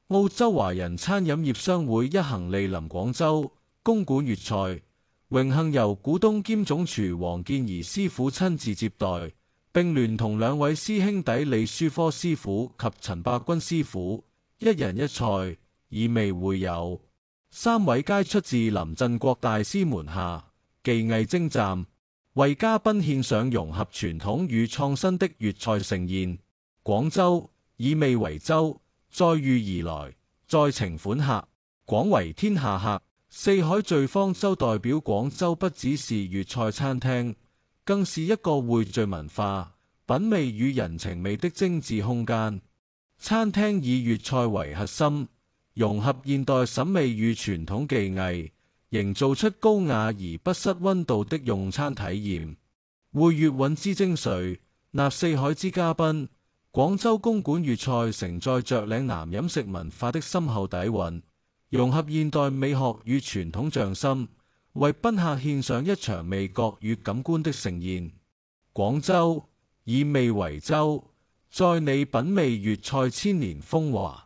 澳洲華人餐飲業商會一行莅臨廣州，公館粵菜，榮幸由股東兼總廚黃建儀師傅親自接待，並聯同兩位師兄弟李書科師傅及陳伯君師傅，一人一菜，以味會友。三位皆出自臨鎮國大師門下，技藝精湛，為嘉賓獻上融合傳統與創新的粵菜盛宴。廣州，以味為舟，載譽而來，載情款客，廣為天下客。四海聚方舟代表廣州不只是粵菜餐廳，更是一個匯聚文化、品味與人情味的精緻空間。餐廳以粵菜為核心，融合現代審美與傳統技藝，營造出高雅而不失溫度的用餐體驗。匯粵韻之精髓，納四海之嘉賓。廣州公館粵菜承載着嶺南飲食文化的深厚底蘊，融合現代美學與傳統匠心，為賓客獻上一場味覺與感官的盛宴。廣州，以味為舟，載你品味粵菜千年風華。